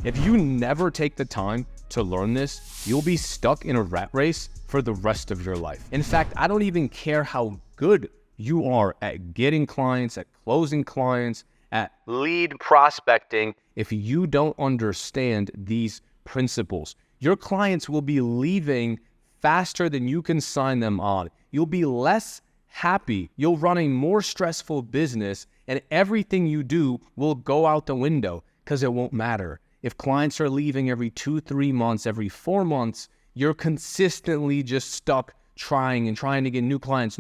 If you never take the time to learn this, you'll be stuck in a rat race for the rest of your life. In fact, I don't even care how good you are at getting clients, at closing clients, at lead prospecting. If you don't understand these principles, your clients will be leaving faster than you can sign them on. You'll be less happy. You'll run a more stressful business, and everything you do will go out the window because it won't matter. If clients are leaving every 2-3 months, every 4 months, you're consistently just stuck trying to get new clients.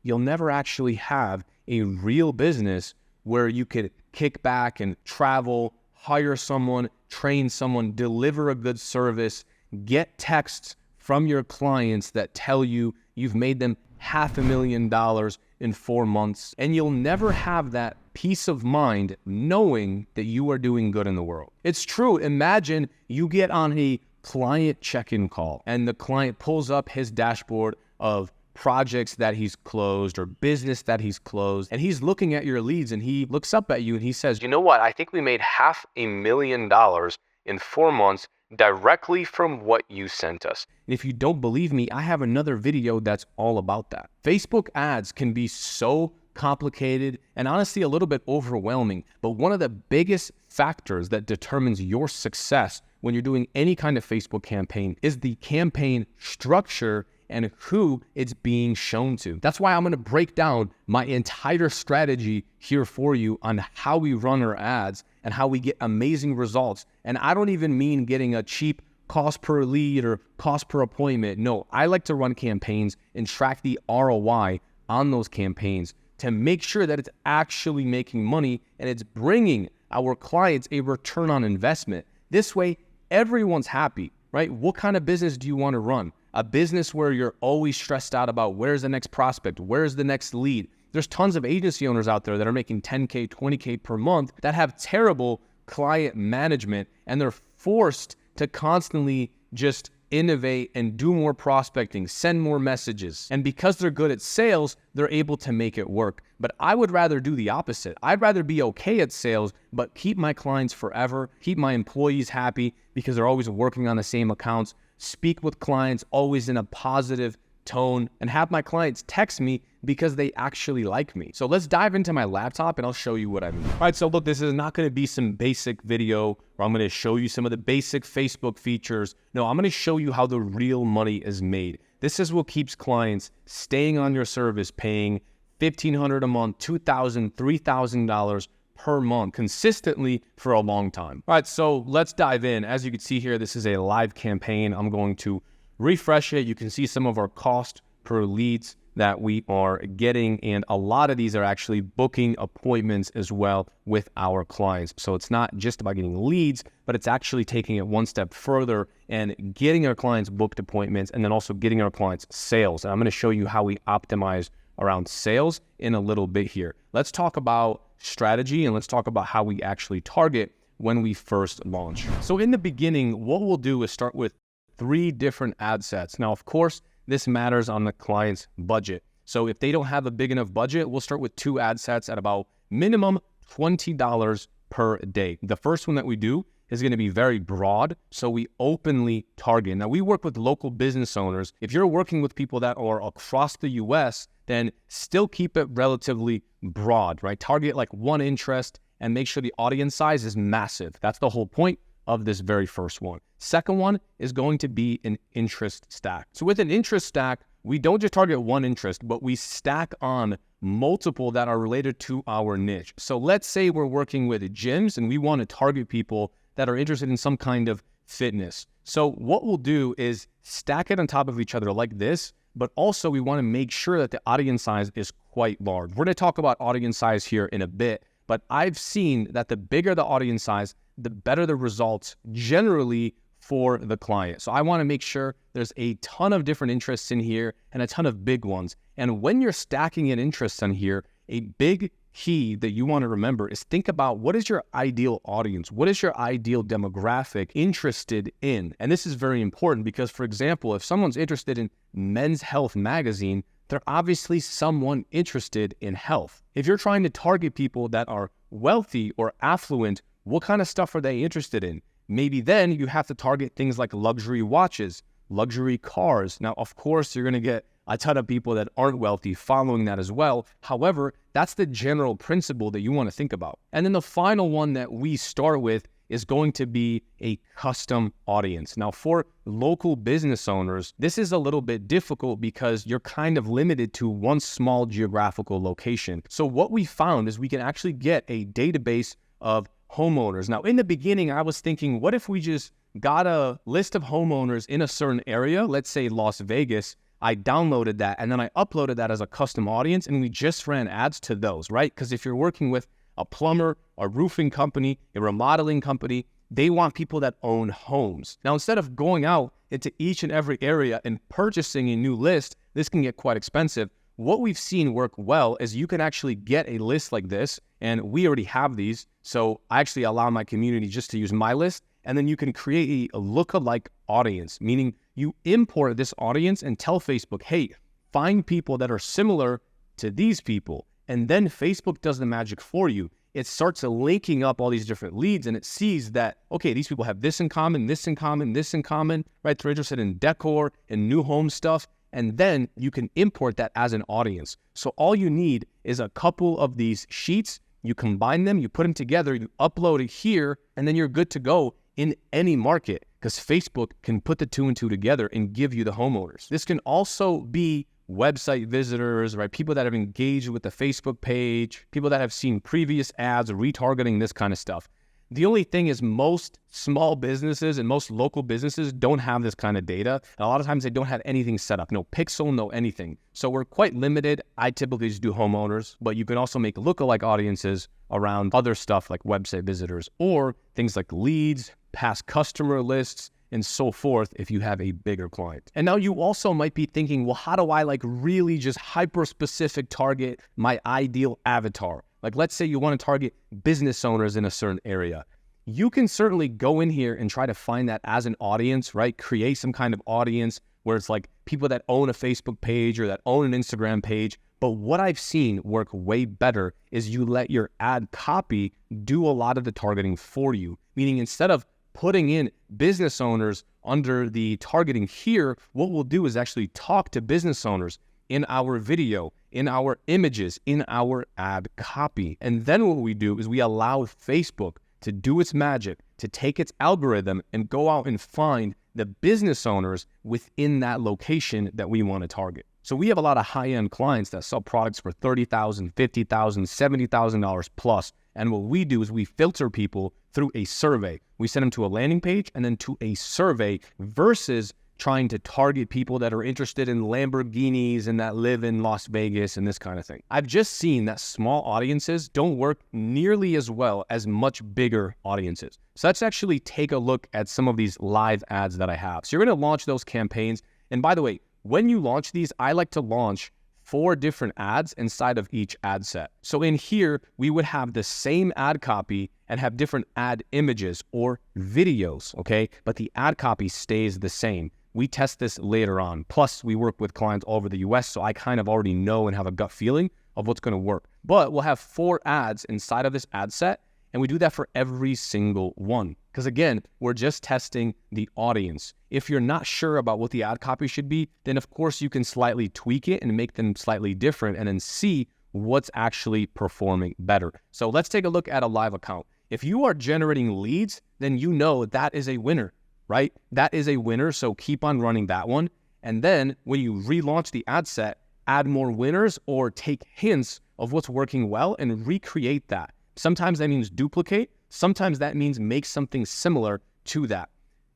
You'll never actually have a real business where you could kick back and travel, hire someone, train someone, deliver a good service, get texts from your clients that tell you you've made them $500,000 in 4 months. And you'll never have that peace of mind knowing that you are doing good in the world. It's true. Imagine you get on a client check-in call and the client pulls up his dashboard of projects that he's closed or business that he's closed, and he's looking at your leads and he looks up at you and he says, you know what, I think we made $500,000 in 4 months directly from what you sent us. And if you don't believe me, I have another video that's all about that. Facebook ads can be so complicated and honestly a little bit overwhelming, but one of the biggest factors that determines your success when you're doing any kind of Facebook campaign is the campaign structure and who it's being shown to. That's why I'm going to break down my entire strategy here for you on how we run our ads and how we get amazing results. And I don't even mean getting a cheap cost per lead or cost per appointment. No, I like to run campaigns and track the ROI on those campaigns to make sure that it's actually making money and it's bringing our clients a return on investment. This way, everyone's happy, right? What kind of business do you want to run? A business where you're always stressed out about where's the next prospect, where's the next lead. There's tons of agency owners out there that are making $10K, $20K per month that have terrible client management, and they're forced to constantly just innovate and do more prospecting, send more messages. And because they're good at sales, they're able to make it work. But I would rather do the opposite. I'd rather be okay at sales, but keep my clients forever, keep my employees happy because they're always working on the same accounts, speak with clients always in a positive tone, and have my clients text me because they actually like me. So let's dive into my laptop and I'll show you what I mean. All right, so look, this is not going to be some basic video where I'm going to show you some of the basic Facebook features. No, I'm going to show you how the real money is made. This is what keeps clients staying on your service, paying $1,500 a month, $2,000, $3,000 per month consistently for a long time. All right, so let's dive in. As you can see here, this is a live campaign. I'm going to refresh it. You can see some of our cost per leads that we are getting, and a lot of these are actually booking appointments as well with our clients. So it's not just about getting leads, but it's actually taking it one step further and getting our clients booked appointments and then also getting our clients sales. And I'm going to show you how we optimize around sales in a little bit here. Let's talk about strategy and let's talk about how we actually target when we first launch. So in the beginning, what we'll do is start with 3 different ad sets. Now, of course, this matters on the client's budget. So if they don't have a big enough budget, we'll start with 2 ad sets at about minimum $20 per day. The first one that we do is going to be very broad, so we openly target. Now, we work with local business owners. If you're working with people that are across the US, then still keep it relatively broad, right? Target like one interest and make sure the audience size is massive. That's the whole point of this very first one. Second one is going to be an interest stack. So with an interest stack, we don't just target one interest, but we stack on multiple that are related to our niche. So let's say we're working with gyms and we want to target people that are interested in some kind of fitness. So what we'll do is stack it on top of each other like this, but also we want to make sure that the audience size is quite large. We're going to talk about audience size here in a bit, but I've seen that the bigger the audience size, the better the results generally for the client. So I want to make sure there's a ton of different interests in here and a ton of big ones. And when you're stacking in interests in here, a big key that you want to remember is think about what is your ideal audience? What is your ideal demographic interested in? And this is very important because, for example, if someone's interested in Men's Health magazine, they're obviously someone interested in health. If you're trying to target people that are wealthy or affluent What kind of stuff are they interested in? Maybe then you have to target things like luxury watches, luxury cars. Now, of course, you're going to get a ton of people that aren't wealthy following that as well. However, that's the general principle that you want to think about. And then the final one that we start with is going to be a custom audience. Now, for local business owners, this is a little bit difficult because you're kind of limited to one small geographical location. So what we found is we can actually get a database of homeowners. Now, in the beginning, I was thinking, what if we just got a list of homeowners in a certain area, let's say Las Vegas, I downloaded that and then I uploaded that as a custom audience and we just ran ads to those, right? Because if you're working with a plumber, a roofing company, a remodeling company, they want people that own homes. Now, instead of going out into each and every area and purchasing a new list, this can get quite expensive. What we've seen work well is you can actually get a list like this, and we already have these. So I actually allow my community just to use my list, and then you can create a lookalike audience, meaning you import this audience and tell Facebook, hey, find people that are similar to these people. And then Facebook does the magic for you. It starts linking up all these different leads and it sees that, okay, these people have this in common, this in common, this in common, right? They're interested in decor and new home stuff. And then you can import that as an audience. So all you need is a couple of these sheets. You combine them, you put them together, you upload it here, and then you're good to go in any market because Facebook can put the two and two together and give you the homeowners. This can also be website visitors, right? People that have engaged with the Facebook page, people that have seen previous ads, retargeting, this kind of stuff. The only thing is most small businesses and most local businesses don't have this kind of data. And a lot of times they don't have anything set up, no pixel, no anything. So we're quite limited. I typically just do homeowners, but you can also make lookalike audiences around other stuff like website visitors or things like leads, past customer lists, and so forth if you have a bigger client. And now you also might be thinking, well, how do I really just hyper-specific target my ideal avatar? Like let's say you want to target business owners in a certain area. You can certainly go in here and try to find that as an audience, right? Create some kind of audience where it's like people that own a Facebook page or that own an Instagram page. But what I've seen work way better is you let your ad copy do a lot of the targeting for you. Meaning instead of putting in business owners under the targeting here, what we'll do is actually talk to business owners in our video, in our images, in our ad copy. And then what we do is we allow Facebook to do its magic, to take its algorithm and go out and find the business owners within that location that we want to target. So we have a lot of high-end clients that sell products for $30,000, $50,000, $70,000 plus. And what we do is we filter people through a survey. We send them to a landing page and then to a survey versus trying to target people that are interested in Lamborghinis and that live in Las Vegas and this kind of thing. I've just seen that small audiences don't work nearly as well as much bigger audiences. So let's actually take a look at some of these live ads that I have. So you're going to launch those campaigns. And by the way, when you launch these, I like to launch 4 different ads inside of each ad set. So in here, we would have the same ad copy and have different ad images or videos, okay? But the ad copy stays the same. We test this later on. Plus, we work with clients all over the US, so I kind of already know and have a gut feeling of what's going to work. But we'll have 4 ads inside of this ad set, and we do that for every single one. Because again, we're just testing the audience. If you're not sure about what the ad copy should be, then of course you can slightly tweak it and make them slightly different and then see what's actually performing better. So let's take a look at a live account. If you are generating leads, then you know that is a winner, right? That is a winner, so keep on running that one. And then when you relaunch the ad set, add more winners or take hints of what's working well and recreate that. Sometimes that means duplicate. Sometimes that means make something similar to that.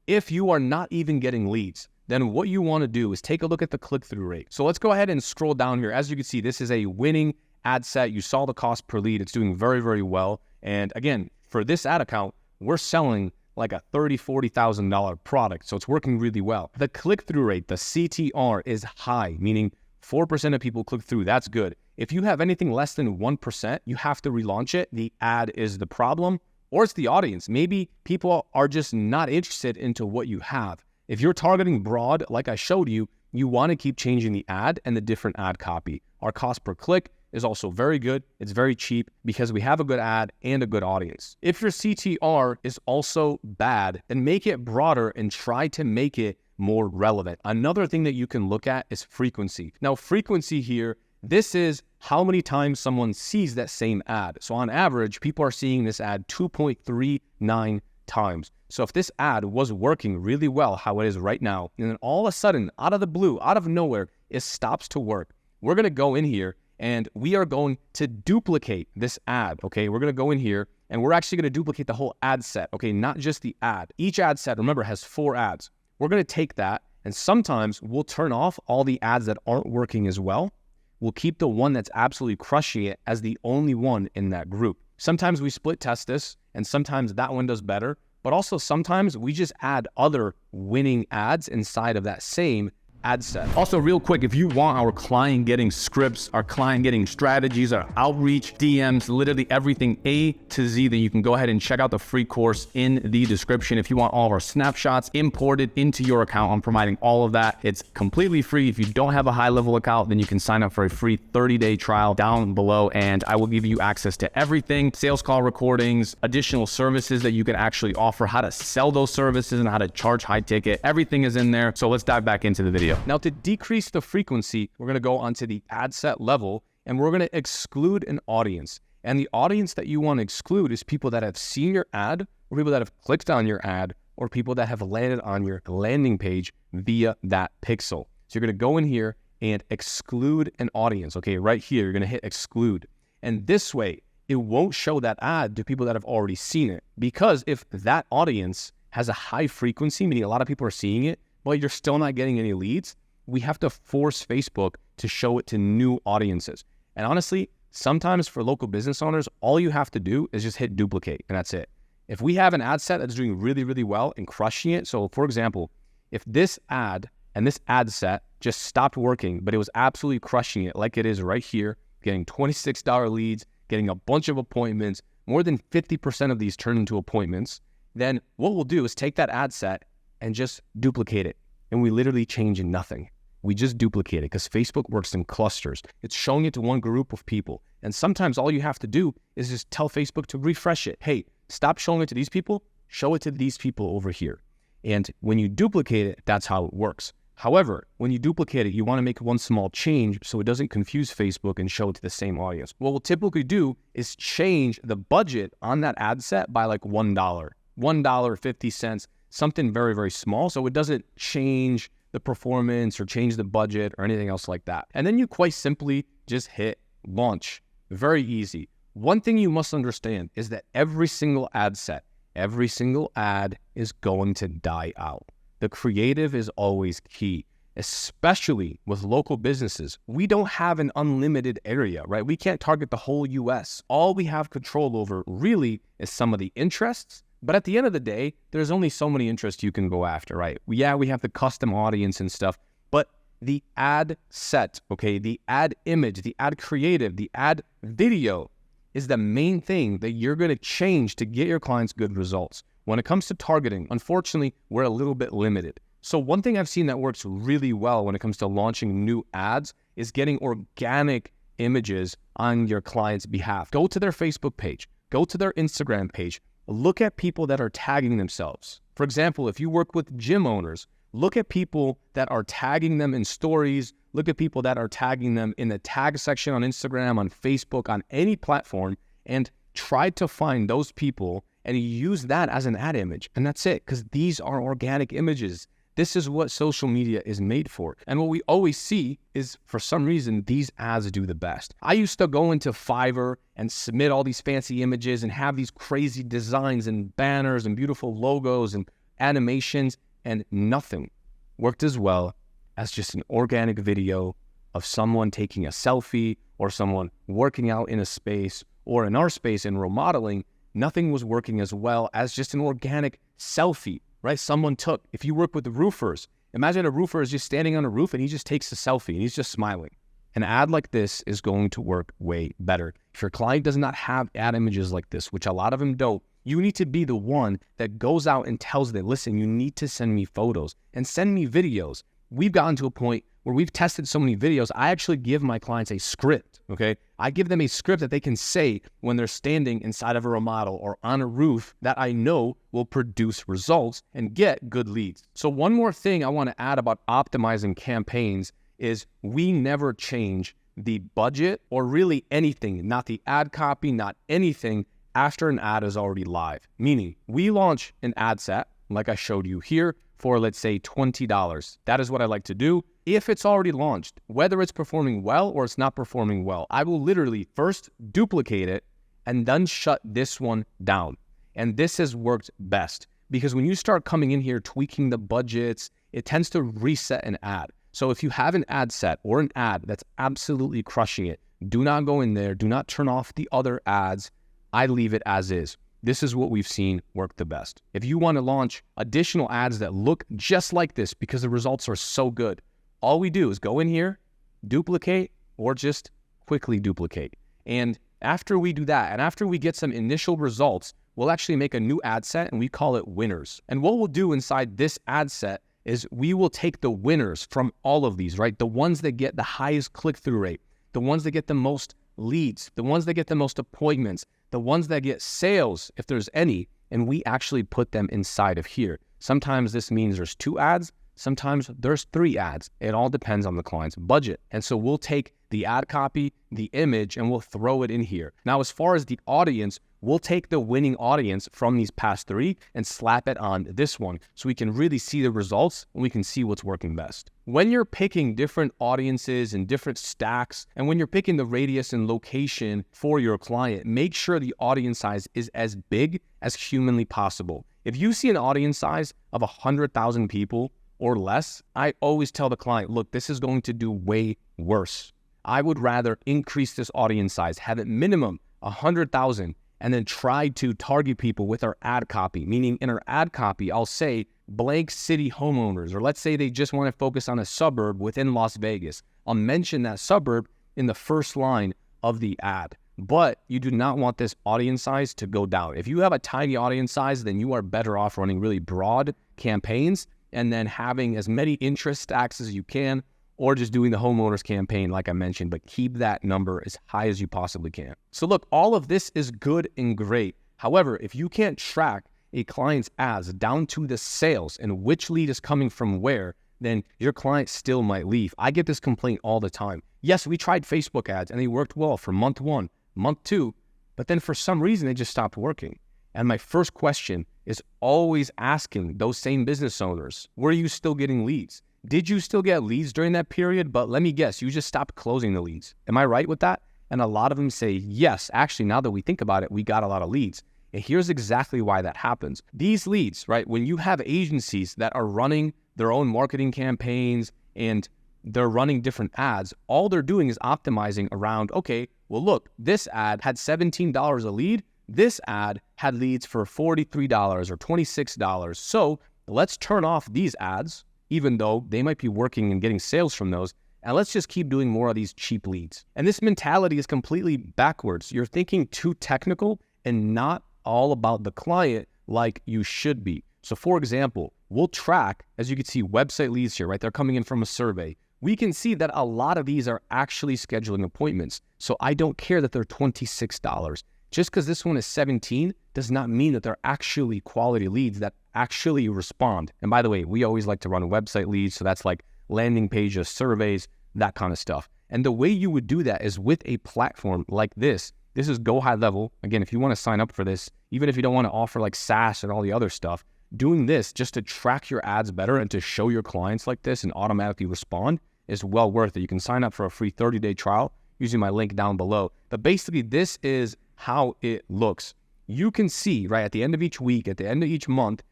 If you are not even getting leads, then what you want to do is take a look at the click-through rate. So let's go ahead and scroll down here. As you can see, this is a winning ad set. You saw the cost per lead. It's doing very, very well. And again, for this ad account, we're selling like a $30,000, $40,000 product. So it's working really well. The click-through rate, the CTR, is high, meaning 4% of people click through. That's good. If you have anything less than 1%, you have to relaunch it. The ad is the problem, or it's the audience. Maybe people are just not interested into what you have. If you're targeting broad, like I showed you, you want to keep changing the ad and the different ad copy. Our cost per click is also very good. It's very cheap because we have a good ad and a good audience. If your CTR is also bad, then make it broader and try to make it more relevant. Another thing that you can look at is frequency. Now, frequency here, this is how many times someone sees that same ad. So on average, people are seeing this ad 2.39 times. So if this ad was working really well, how it is right now, and then all of a sudden, out of the blue, out of nowhere, it stops to work, we're going to go in here and we are going to duplicate this ad, okay? We're going to go in here and we're actually going to duplicate the whole ad set, okay? Not just the ad. Each ad set, remember, has 4 ads. We're going to take that, and sometimes we'll turn off all the ads that aren't working as well. We'll keep the one that's absolutely crushing it as the only one in that group. Sometimes we split test this, and sometimes that one does better, but also sometimes we just add other winning ads inside of that same ad set. Also, real quick, if you want our client getting scripts, our client getting strategies, our outreach, DMs, literally everything A to Z, then you can go ahead and check out the free course in the description. If you want all of our snapshots imported into your account, I'm providing all of that. It's completely free. If you don't have a high-level account, then you can sign up for a free 30-day trial down below, and I will give you access to everything, sales call recordings, additional services that you can actually offer, how to sell those services and how to charge high ticket. Everything is in there. So let's dive back into the video. Now, to decrease the frequency, we're going to go onto the ad set level and we're going to exclude an audience. And the audience that you want to exclude is people that have seen your ad, or people that have clicked on your ad, or people that have landed on your landing page via that pixel. So you're going to go in here and exclude an audience. Okay, right here, you're going to hit exclude. And this way, it won't show that ad to people that have already seen it. Because if that audience has a high frequency, meaning a lot of people are seeing it, but you're still not getting any leads, we have to force Facebook to show it to new audiences. And honestly, sometimes for local business owners, all you have to do is just hit duplicate, and that's it. If we have an ad set that's doing really, really well and crushing it, so for example, if this ad and this ad set just stopped working, but it was absolutely crushing it like it is right here, getting $26 leads, getting a bunch of appointments, more than 50% of these turn into appointments, then what we'll do is take that ad set and just duplicate it. And we literally change nothing. We just duplicate it because Facebook works in clusters. It's showing it to one group of people. And sometimes all you have to do is just tell Facebook to refresh it. Hey, stop showing it to these people, show it to these people over here. And when you duplicate it, that's how it works. However, when you duplicate it, you want to make one small change so it doesn't confuse Facebook and show it to the same audience. What we'll typically do is change the budget on that ad set by like $1, $1.50, something very, very small. So it doesn't change the performance or change the budget or anything else like that. And then you quite simply just hit launch. Very easy. One thing you must understand is that every single ad set, every single ad is going to die out. The creative is always key, especially with local businesses. We don't have an unlimited area, right? We can't target the whole US. All we have control over really is some of the interests. But at the end of the day, there's only so many interests you can go after, right? Yeah, we have the custom audience and stuff, but the ad set, okay, the ad image, the ad creative, the ad video is the main thing that you're going to change to get your clients good results. When it comes to targeting, unfortunately, we're a little bit limited. So one thing I've seen that works really well when it comes to launching new ads is getting organic images on your client's behalf. Go to their Facebook page, go to their Instagram page, look at people that are tagging themselves. For example, if you work with gym owners, look at people that are tagging them in stories, look at people that are tagging them in the tag section on Instagram, on Facebook, on any platform, and try to find those people and use that as an ad image. And that's it, because these are organic images. This is what social media is made for. And what we always see is, for some reason, these ads do the best. I used to go into Fiverr and submit all these fancy images and have these crazy designs and banners and beautiful logos and animations, and nothing worked as well as just an organic video of someone taking a selfie or someone working out in a space, or in our space in remodeling, nothing was working as well as just an organic selfie. Right? Someone took, if you work with the roofers, imagine a roofer is just standing on a roof and he just takes a selfie and he's just smiling. An ad like this is going to work way better. If your client does not have ad images like this, which a lot of them don't, you need to be the one that goes out and tells them, listen, you need to send me photos and send me videos. We've gotten to a point where we've tested so many videos, I actually give my clients a script, okay? I give them a script that they can say when they're standing inside of a remodel or on a roof that I know will produce results and get good leads. So one more thing I want to add about optimizing campaigns is we never change the budget or really anything, not the ad copy, not anything after an ad is already live. Meaning we launch an ad set, like I showed you here, for let's say $20. That is what I like to do. If it's already launched, whether it's performing well or it's not performing well, I will literally first duplicate it and then shut this one down. And this has worked best because when you start coming in here tweaking the budgets, it tends to reset an ad. So if you have an ad set or an ad that's absolutely crushing it, do not go in there. Do not turn off the other ads. I leave it as is. This is what we've seen work the best. If you want to launch additional ads that look just like this because the results are so good, all we do is go in here, duplicate, or just quickly duplicate. And after we do that, and after we get some initial results, we'll actually make a new ad set and we call it winners. And what we'll do inside this ad set is we will take the winners from all of these, right? The ones that get the highest click-through rate, the ones that get the most leads, the ones that get the most appointments, the ones that get sales, if there's any, and we actually put them inside of here. Sometimes this means there's 2 ads, sometimes there's 3 ads. It all depends on the client's budget. And so we'll take the ad copy, the image, and we'll throw it in here. Now, as far as the audience, we'll take the winning audience from these past 3 and slap it on this one so we can really see the results and we can see what's working best. When you're picking different audiences and different stacks, and when you're picking the radius and location for your client, make sure the audience size is as big as humanly possible. If you see an audience size of 100,000 people or less, I always tell the client, look, this is going to do way worse. I would rather increase this audience size, have it minimum 100,000, and then try to target people with our ad copy. Meaning in our ad copy, I'll say blank city homeowners, or let's say they just want to focus on a suburb within Las Vegas. I'll mention that suburb in the first line of the ad. But you do not want this audience size to go down. If you have a tiny audience size, then you are better off running really broad campaigns and then having as many interest stacks as you can, or just doing the homeowners campaign like I mentioned, but keep that number as high as you possibly can. So look, all of this is good and great. However, if you can't track a client's ads down to the sales and which lead is coming from where, then your client still might leave. I get this complaint all the time. Yes, we tried Facebook ads and they worked well for month 1, month 2, but then for some reason they just stopped working. And my first question is always asking those same business owners, were you still getting leads? Did you still get leads during that period? But let me guess, you just stopped closing the leads. Am I right with that? And a lot of them say, yes, actually, now that we think about it, we got a lot of leads. And here's exactly why that happens. These leads, right, when you have agencies that are running their own marketing campaigns and they're running different ads, all they're doing is optimizing around, okay, well, look, this ad had $17 a lead. This ad had leads for $43 or $26. So let's turn off these ads, even though they might be working and getting sales from those, and let's just keep doing more of these cheap leads. And this mentality is completely backwards. You're thinking too technical and not all about the client like you should be. So for example, we'll track, as you can see, website leads here, right? They're coming in from a survey. We can see that a lot of these are actually scheduling appointments. So I don't care that they're $26. Just because this one is 17 does not mean that they're actually quality leads that actually respond. And by the way, we always like to run website leads. So that's like landing pages, surveys, that kind of stuff. And the way you would do that is with a platform like this. This is GoHighLevel. Again, if you want to sign up for this, even if you don't want to offer like SaaS and all the other stuff, doing this just to track your ads better and to show your clients like this and automatically respond is well worth it. You can sign up for a free 30-day trial using my link down below. But basically, this is how it looks. You can see, right, at the end of each week, at the end of each month,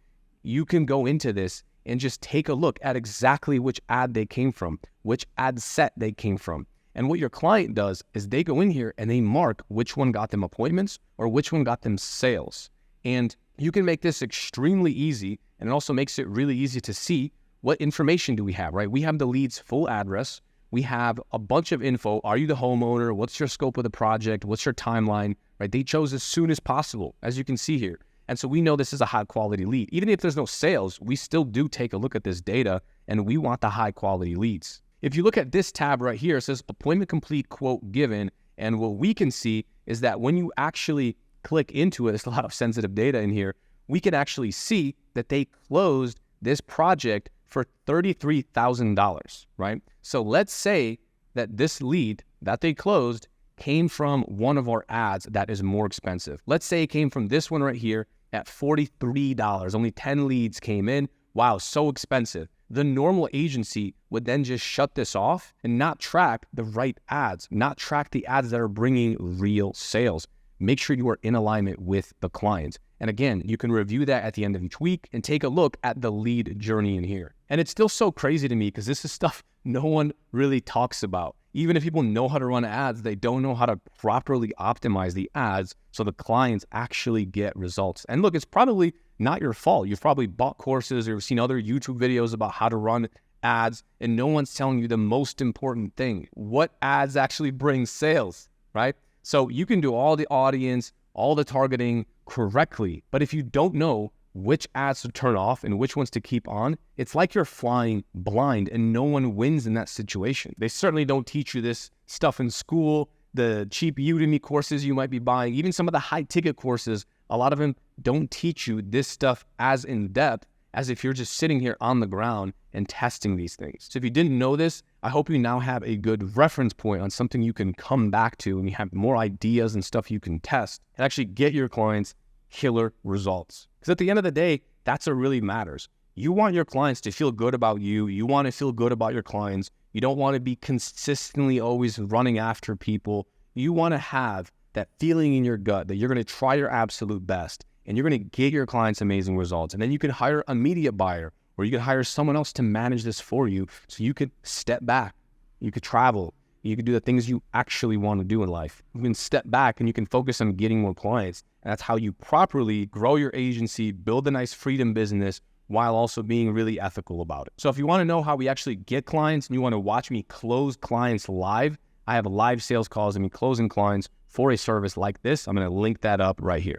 you can go into this and just take a look at exactly which ad they came from, which ad set they came from. And what your client does is they go in here and they mark which one got them appointments or which one got them sales. And you can make this extremely easy, and it also makes it really easy to see what information do we have, right? We have the lead's full address. We have a bunch of info. Are you the homeowner? What's your scope of the project? What's your timeline, right? They chose as soon as possible, as you can see here. And so we know this is a high quality lead. Even if there's no sales, we still do take a look at this data and we want the high quality leads. If you look at this tab right here, it says appointment complete, quote given. And what we can see is that when you actually click into it, there's a lot of sensitive data in here, we can actually see that they closed this project for $33,000, right? So let's say that this lead that they closed came from one of our ads that is more expensive. Let's say it came from this one right here at $43. Only 10 leads came in. Wow, so expensive. The normal agency would then just shut this off and not track the right ads, not track the ads that are bringing real sales. Make sure you are in alignment with the client. And again, you can review that at the end of each week and take a look at the lead journey in here. And it's still so crazy to me because this is stuff no one really talks about. Even if people know how to run ads, they don't know how to properly optimize the ads so the clients actually get results. And look, it's probably not your fault. You've probably bought courses or seen other YouTube videos about how to run ads, and no one's telling you the most important thing. What ads actually bring sales, right? So you can do all the audience, all the targeting correctly, but if you don't know which ads to turn off and which ones to keep on, it's like you're flying blind and no one wins in that situation. They certainly don't teach you this stuff in school. The cheap Udemy courses you might be buying, even some of the high ticket courses, a lot of them don't teach you this stuff as in depth as if you're just sitting here on the ground and testing these things. So if you didn't know this, I hope you now have a good reference point on something you can come back to and you have more ideas and stuff you can test and actually get your clients killer results. Because at the end of the day, that's what really matters. You want your clients to feel good about you. You want to feel good about your clients. You don't want to be consistently always running after people. You want to have that feeling in your gut that you're going to try your absolute best and you're going to get your clients amazing results. And then you can hire a media buyer or you can hire someone else to manage this for you so you could step back. You could travel. You can do the things you actually want to do in life. You can step back and you can focus on getting more clients. And that's how you properly grow your agency, build a nice freedom business while also being really ethical about it. So if you want to know how we actually get clients and you want to watch me close clients live, I have live sales calls and me closing clients for a service like this. I'm going to link that up right here.